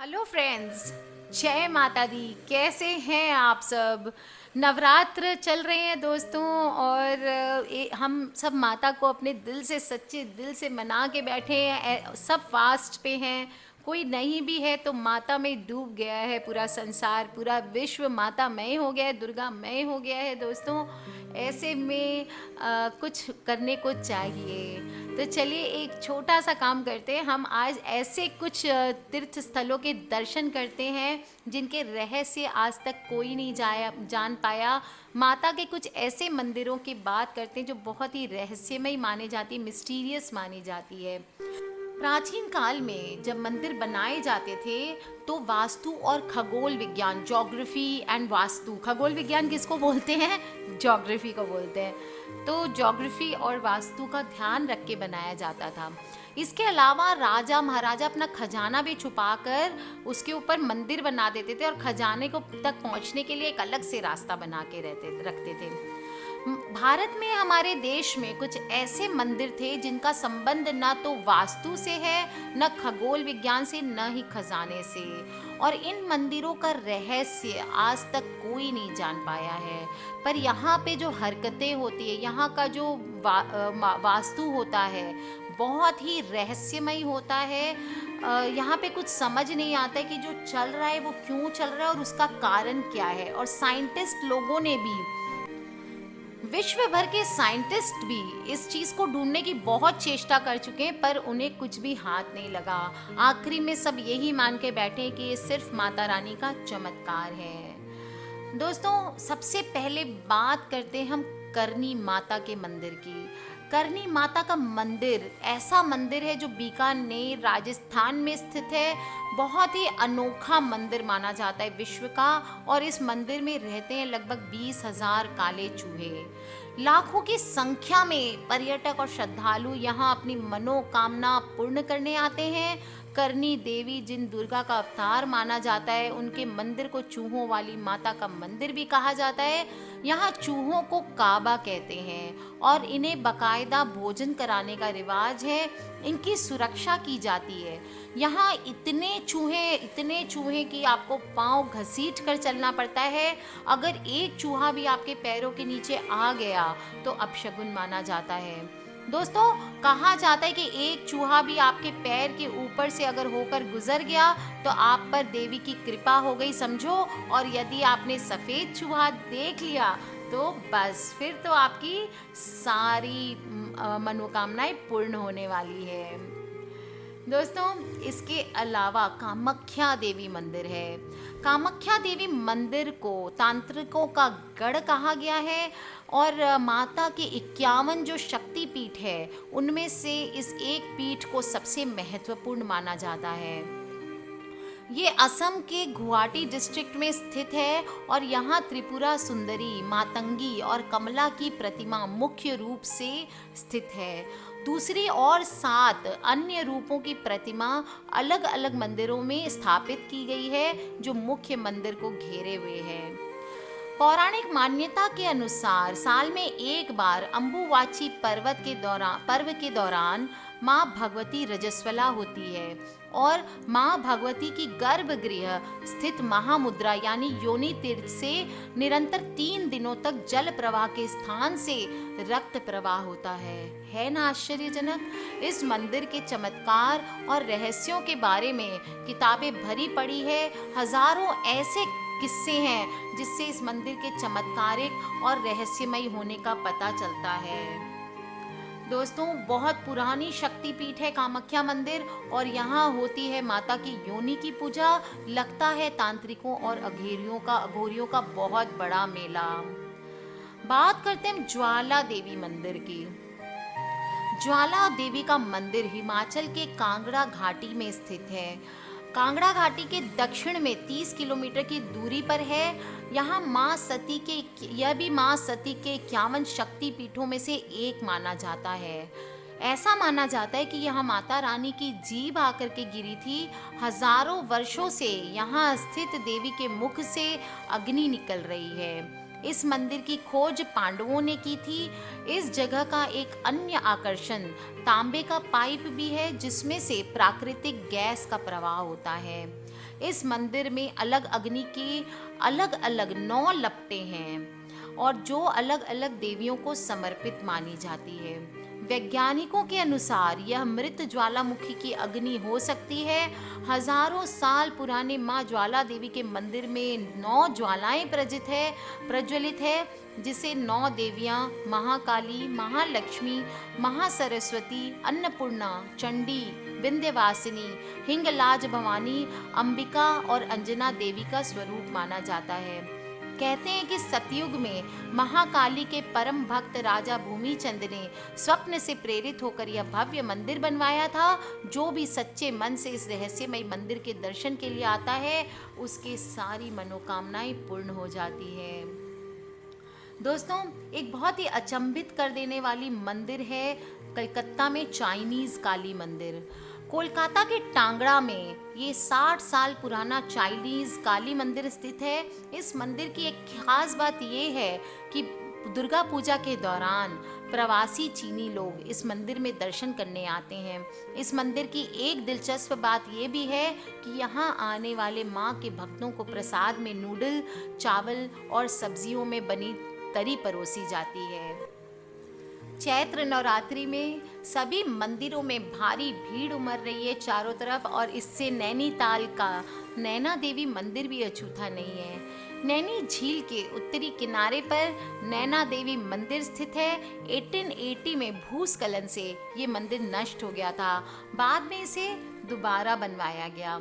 Hello friends, जय माता दी। कैसे हैं आप सब? नवरात्र चल रहे हैं दोस्तों, और हम सब माता को अपने दिल से, सच्चे दिल से मना के बैठे हैं। सब फास्ट पे हैं। कोई नहीं भी है तो माता में डूब गया है पूरा संसार, पूरा विश्व मातामय हो गया है, दुर्गामय हो गया है दोस्तों। ऐसे में कुछ करने को चाहिए। तो चलिए एक छोटा सा काम करते हैं। हम आज ऐसे कुछ तीर्थ स्थलों के दर्शन करते हैं जिनके रहस्य आज तक कोई नहीं जान पाया। माता के कुछ ऐसे मंदिरों की बात करते हैं जो बहुत ही रहस्यमय मानी जाती है, मिस्टीरियस मानी जाती है। प्राचीन काल में जब मंदिर बनाए जाते थे तो वास्तु और खगोल विज्ञान, ज्योग्राफी एंड वास्तु, खगोल विज्ञान किसको बोलते हैं? ज्योग्राफी को बोलते हैं। तो ज्योग्राफी और वास्तु का ध्यान रख के बनाया जाता था। इसके अलावा राजा महाराजा अपना खजाना भी छुपाकर उसके ऊपर मंदिर बना देते थे और खजाने को तक पहुंचने के लिए एक अलग से रास्ता बना के रखते थे। भारत में, हमारे देश में कुछ ऐसे मंदिर थे जिनका संबंध न तो वास्तु से है, न खगोल विज्ञान से, न ही खजाने से। और इन मंदिरों का रहस्य आज तक कोई नहीं जान पाया है। पर यहाँ पे जो हरकतें होती है, यहाँ का जो वास्तु होता है, बहुत ही रहस्यमय होता है। यहाँ पे कुछ समझ नहीं आता है कि जो चल रहा है वो क्यों चल रहा है और उसका कारण क्या है। और साइंटिस्ट लोगों ने भी, विश्व भर के साइंटिस्ट भी इस चीज को ढूंढने की बहुत चेष्टा कर चुके हैं, पर उन्हें कुछ भी हाथ नहीं लगा। आखिरी में सब यही मान के बैठे हैं कि ये सिर्फ माता रानी का चमत्कार है। दोस्तों, सबसे पहले बात करते हैं हम करनी माता के मंदिर की। करनी माता का मंदिर ऐसा मंदिर है जो बीकानेर, राजस्थान में स्थित है। बहुत ही अनोखा मंदिर माना जाता है विश्व का। और इस मंदिर में रहते हैं लगभग 20,000 काले चूहे। लाखों की संख्या में पर्यटक और श्रद्धालु यहाँ अपनी मनोकामना पूर्ण करने आते हैं। करनी देवी, जिन दुर्गा का अवतार माना जाता है, उनके मंदिर को चूहों वाली माता का मंदिर भी कहा जाता है। यहाँ चूहों को काबा कहते हैं और इन्हें बकायदा भोजन कराने का रिवाज है। इनकी सुरक्षा की जाती है। यहाँ इतने चूहे कि आपको पाँव घसीट कर चलना पड़ता है। अगर एक चूहा भी आपके पैरों के नीचे आ गया तो अपशगुन माना जाता है। दोस्तों, कहा जाता है कि एक चूहा भी आपके पैर के ऊपर से अगर होकर गुजर गया तो आप पर देवी की कृपा हो गई समझो। और यदि आपने सफ़ेद चूहा देख लिया तो बस फिर तो आपकी सारी मनोकामनाएं पूर्ण होने वाली है। दोस्तों, इसके अलावा कामाख्या देवी मंदिर है। कामाख्या देवी मंदिर को तांत्रिकों का गढ़ कहा गया है। और माता के 51 जो शक्ति पीठ है उनमें से इस एक पीठ को सबसे महत्वपूर्ण माना जाता है। ये असम के गुवाहाटी डिस्ट्रिक्ट में स्थित है और यहाँ त्रिपुरा सुंदरी, मातंगी और कमला की प्रतिमा मुख्य रूप से स्थित है। दूसरी और 7 अन्य रूपों की प्रतिमा अलग अलग मंदिरों में स्थापित की गई है जो मुख्य मंदिर को घेरे हुए है। पौराणिक मान्यता के अनुसार साल में एक बार अम्बुवाची पर्व के दौरान माँ भगवती रजस्वला होती है और माँ भगवती की गर्भगृह स्थित महामुद्रा यानी योनि तीर्थ से निरंतर 3 दिनों तक जल प्रवाह के स्थान से रक्त प्रवाह होता है ना आश्चर्यजनक? इस मंदिर के चमत्कार और रहस्यों के बारे में किताबें भरी पड़ी है। हजारों ऐसे किस्से हैं जिससे इस मंदिर के चमत्कारिक और रहस्यमय होने का पता चलता है। दोस्तों, बहुत पुरानी शक्तिपीठ है कामाख्या मंदिर और यहाँ होती है माता की योनि की पूजा। लगता है तांत्रिकों और अघोरियों का बहुत बड़ा मेला। बात करते हैं ज्वाला देवी मंदिर की। ज्वाला देवी का मंदिर हिमाचल के कांगड़ा घाटी में स्थित है। कांगड़ा घाटी के दक्षिण में 30 किलोमीटर की दूरी पर है। यहाँ यह भी माँ सती के 51 शक्ति पीठों में से एक माना जाता है। ऐसा माना जाता है कि यहाँ माता रानी की जीभ आकर के गिरी थी। हजारों वर्षों से यहाँ स्थित देवी के मुख से अग्नि निकल रही है। इस मंदिर की खोज पांडवों ने की थी। इस जगह का एक अन्य आकर्षण तांबे का पाइप भी है, जिसमें से प्राकृतिक गैस का प्रवाह होता है। इस मंदिर में अलग अग्नि की अलग अलग 9 लपटें हैं और जो अलग अलग देवियों को समर्पित मानी जाती है। वैज्ञानिकों के अनुसार यह मृत ज्वालामुखी की अग्नि हो सकती है। हजारों साल पुराने माँ ज्वाला देवी के मंदिर में 9 ज्वालाएं प्रज्वलित है, जिसे 9 देवियां महाकाली, महालक्ष्मी, महासरस्वती, अन्नपूर्णा, चंडी, विंध्यवासिनी, हिंगलाज भवानी, अंबिका और अंजना देवी का स्वरूप माना जाता है। कहते हैं कि सतयुग में महाकाली के परम भक्त राजा भूमिचंद ने स्वप्न से प्रेरित होकर यह भव्य मंदिर बनवाया था। जो भी सच्चे मन से इस रहस्यमय मंदिर के दर्शन के लिए आता है, उसकी सारी मनोकामनाएं पूर्ण हो जाती है। दोस्तों, एक बहुत ही अचंभित कर देने वाली मंदिर है कलकत्ता में चाइनीज काली मंदिर। कोलकाता के टांगड़ा में ये 60 साल पुराना चाइनीज काली मंदिर स्थित है। इस मंदिर की एक खास बात ये है कि दुर्गा पूजा के दौरान प्रवासी चीनी लोग इस मंदिर में दर्शन करने आते हैं। इस मंदिर की एक दिलचस्प बात ये भी है कि यहाँ आने वाले माँ के भक्तों को प्रसाद में नूडल, चावल और सब्जियों में बनी तरी परोसी जाती है। चैत्र नवरात्रि में सभी मंदिरों में भारी भीड़ उमड़ रही है चारों तरफ, और इससे नैनीताल का नैना देवी मंदिर भी अछूता नहीं है। नैनी झील के उत्तरी किनारे पर नैना देवी मंदिर स्थित है। 1880 में भूस्खलन से ये मंदिर नष्ट हो गया था, बाद में इसे दोबारा बनवाया गया।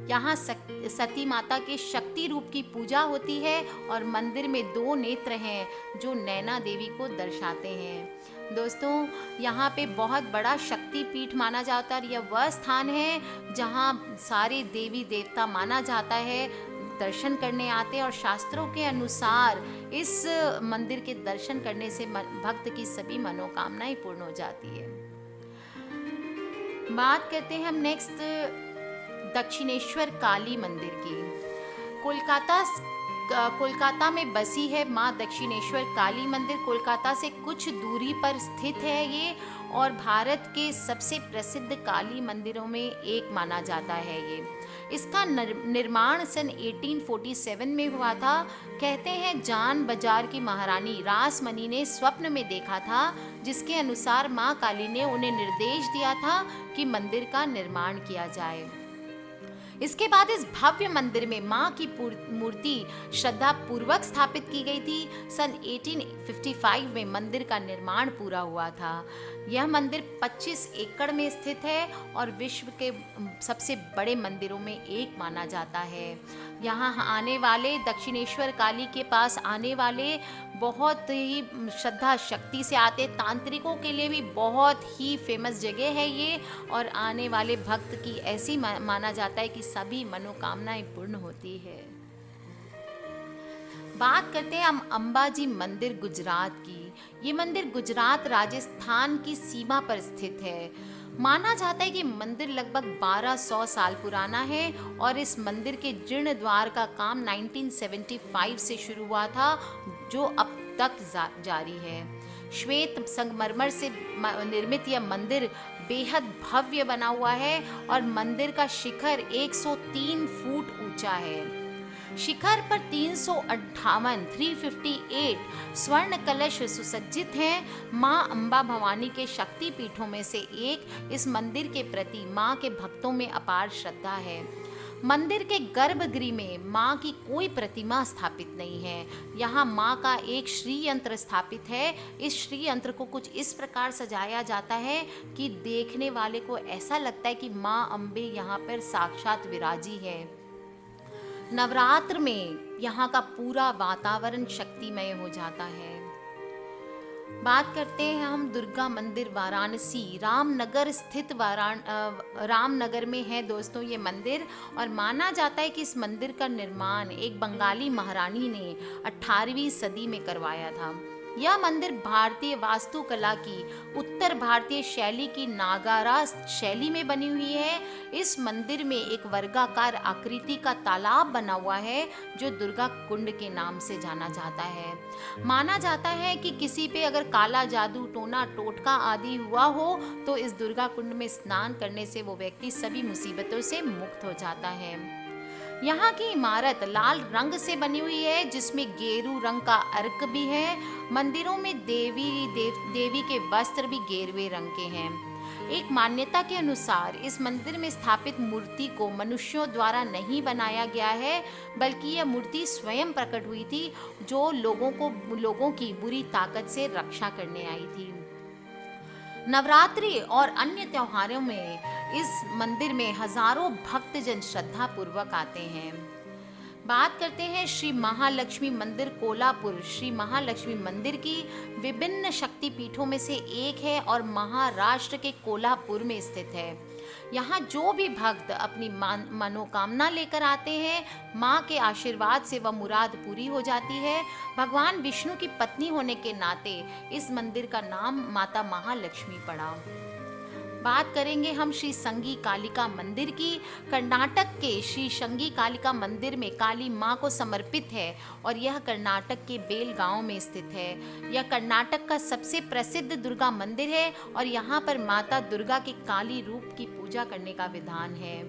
यहाँ सती माता के शक्ति रूप की पूजा होती है और मंदिर में 2 नेत्र हैं जो नैना देवी को दर्शाते हैं। दोस्तों, यहाँ पे बहुत बड़ा शक्ति पीठ माना जाता है और यह वह स्थान है जहाँ सारे देवी देवता माना जाता है दर्शन करने आते हैं, और शास्त्रों के अनुसार इस मंदिर के दर्शन करने से भक्त की सभी मनोकामनाएं पूर्ण हो जाती है। बात करते हैं हम नेक्स्ट दक्षिणेश्वर काली मंदिर की। कोलकाता में बसी है माँ दक्षिणेश्वर काली मंदिर। कोलकाता से कुछ दूरी पर स्थित है ये, और भारत के सबसे प्रसिद्ध काली मंदिरों में एक माना जाता है ये। इसका निर्माण सन 1847 में हुआ था। कहते हैं जान बाजार की महारानी रासमणी ने स्वप्न में देखा था, जिसके अनुसार माँ काली ने उन्हें निर्देश दिया था कि मंदिर का निर्माण किया जाए। इसके बाद इस भव्य मंदिर में माँ की मूर्ति श्रद्धा पूर्वक स्थापित की गई थी। सन 1855 में मंदिर का निर्माण पूरा हुआ था। यह मंदिर 25 एकड़ में स्थित है और विश्व के सबसे बड़े मंदिरों में एक माना जाता है। यहाँ आने वाले दक्षिणेश्वर काली के पास आने वाले बहुत ही श्रद्धा शक्ति से आते तांत्रिकों के लिए भी बहुत ही फेमस जगह है ये, और आने वाले भक्त की ऐसी माना जाता है कि सभी मनोकामनाएं पूर्ण होती है। बात करते हैं हम अंबाजी मंदिर गुजरात की। ये मंदिर गुजरात राजस्थान की सीमा पर स्थित है। माना जाता है कि मंदिर लगभग 1200 साल पुराना है और इस मंदिर के जीर्णोद्धार का काम 1975 से शुरू हुआ था, जो अब तक जारी है। श्वेत संगमरमर से निर्मित यह मंदिर बेहद भव्य बना हुआ है और मंदिर का शिखर 103 फुट ऊंचा है। शिखर पर 358 स्वर्ण कलश सुसज्जित हैं। मां अंबा भवानी के शक्ति पीठों में से एक। इस मंदिर के प्रति मां के भक्तों में अपार श्रद्धा है। मंदिर के गर्भगृह में मां की कोई प्रतिमा स्थापित नहीं है। यहाँ मां का एक श्री यंत्र स्थापित है। इस श्री यंत्र को कुछ इस प्रकार सजाया जाता है कि देखने वाले को ऐसा लगता है कि मां अम्बे यहाँ पर साक्षात विराजी है। नवरात्र में यहाँ का पूरा वातावरण शक्तिमय हो जाता है। बात करते हैं हम दुर्गा मंदिर वाराणसी। रामनगर स्थित रामनगर में है दोस्तों ये मंदिर, और माना जाता है कि इस मंदिर का निर्माण एक बंगाली महारानी ने 18वीं सदी में करवाया था। यह मंदिर भारतीय वास्तुकला की उत्तर भारतीय शैली की नागारा शैली में बनी हुई है। इस मंदिर में एक वर्गाकार आकृति का तालाब बना हुआ है जो दुर्गा कुंड के नाम से जाना जाता है। माना जाता है कि किसी पे अगर काला जादू, टोना टोटका आदि हुआ हो तो इस दुर्गा कुंड में स्नान करने से वो व्यक्ति सभी मुसीबतों से मुक्त हो जाता है। यहाँ की इमारत लाल रंग से बनी हुई है जिसमें गेरू रंग का अर्क भी है। मंदिरों में देवी के वस्त्र भी गेरुए रंग के हैं। एक मान्यता के अनुसार इस मंदिर में स्थापित मूर्ति को मनुष्यों द्वारा नहीं बनाया गया है, बल्कि यह मूर्ति स्वयं प्रकट हुई थी जो लोगों की बुरी ताकत से रक्षा करने आई थी। नवरात्रि और अन्य त्योहारों में इस मंदिर में हजारों भक्तजन श्रद्धा पूर्वक आते हैं। बात करते हैं श्री महालक्ष्मी मंदिर कोल्हापुर। श्री महालक्ष्मी मंदिर की विभिन्न शक्तिपीठों में से एक है और महाराष्ट्र के कोल्हापुर में स्थित है। यहाँ जो भी भक्त अपनी मनोकामना लेकर आते हैं, माँ के आशीर्वाद से वह मुराद पूरी हो जाती है। भगवान विष्णु की पत्नी होने के नाते इस मंदिर का नाम माता महालक्ष्मी पड़ा। बात करेंगे हम श्री संगी कालिका मंदिर की। कर्नाटक के श्री संगी कालिका मंदिर में काली माँ को समर्पित है और यह कर्नाटक के बेलगांव में स्थित है। यह कर्नाटक का सबसे प्रसिद्ध दुर्गा मंदिर है और यहाँ पर माता दुर्गा के काली रूप की पूजा करने का विधान है।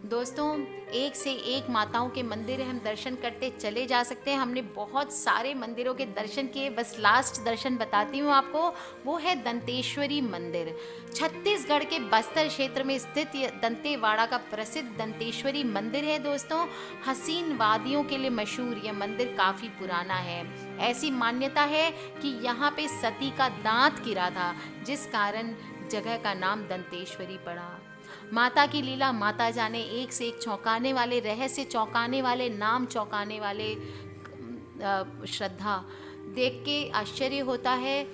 दोस्तों, एक से एक माताओं के मंदिर हम दर्शन करते चले जा सकते हैं। हमने बहुत सारे मंदिरों के दर्शन किए, बस लास्ट दर्शन बताती हूँ आपको, वो है दंतेश्वरी मंदिर। छत्तीसगढ़ के बस्तर क्षेत्र में स्थित दंतेवाड़ा का प्रसिद्ध दंतेश्वरी मंदिर है। दोस्तों, हसीन वादियों के लिए मशहूर यह मंदिर काफ़ी पुराना है। ऐसी मान्यता है कि यहाँ पे सती का दांत गिरा था, जिस कारण जगह का नाम दंतेश्वरी पड़ा। माता की लीला माता जाने, एक से एक चौंकाने वाले रहस्य, चौंकाने वाले नाम, चौंकाने वाले श्रद्धा देख के आश्चर्य होता है।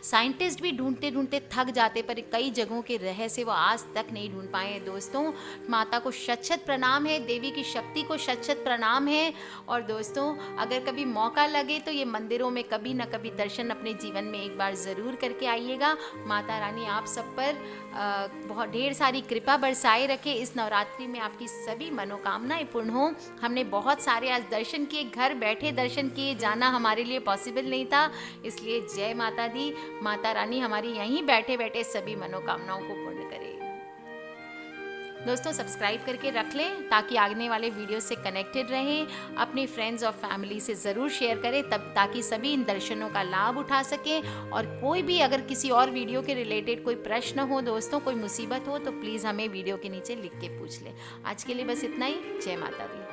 साइंटिस्ट भी ढूंढते ढूंढते थक जाते, पर कई जगहों के रहस्य वो आज तक नहीं ढूंढ पाए हैं। दोस्तों, माता को शत शत प्रणाम है, देवी की शक्ति को शत शत प्रणाम है। और दोस्तों, अगर कभी मौका लगे तो ये मंदिरों में कभी ना कभी दर्शन अपने जीवन में एक बार ज़रूर करके आइएगा। माता रानी आप सब पर बहुत ढेर सारी कृपा बरसाए रखे। इस नवरात्रि में आपकी सभी मनोकामनाएं पूर्ण हो। हमने बहुत सारे आज दर्शन किए, घर बैठे दर्शन किए, जाना हमारे लिए पॉसिबल नहीं था, इसलिए जय माता दी। माता रानी हमारी यहीं बैठे बैठे सभी मनोकामनाओं को पूर्ण करे। दोस्तों, सब्सक्राइब करके रख लें ताकि आगने वाले वीडियो से कनेक्टेड रहें। अपने फ्रेंड्स और फैमिली से ज़रूर शेयर करें तब ताकि सभी इन दर्शनों का लाभ उठा सकें। और कोई भी अगर किसी और वीडियो के रिलेटेड कोई प्रश्न हो, दोस्तों कोई मुसीबत हो, तो प्लीज़ हमें वीडियो के नीचे लिख के पूछ लें। आज के लिए बस इतना ही। जय माता दी।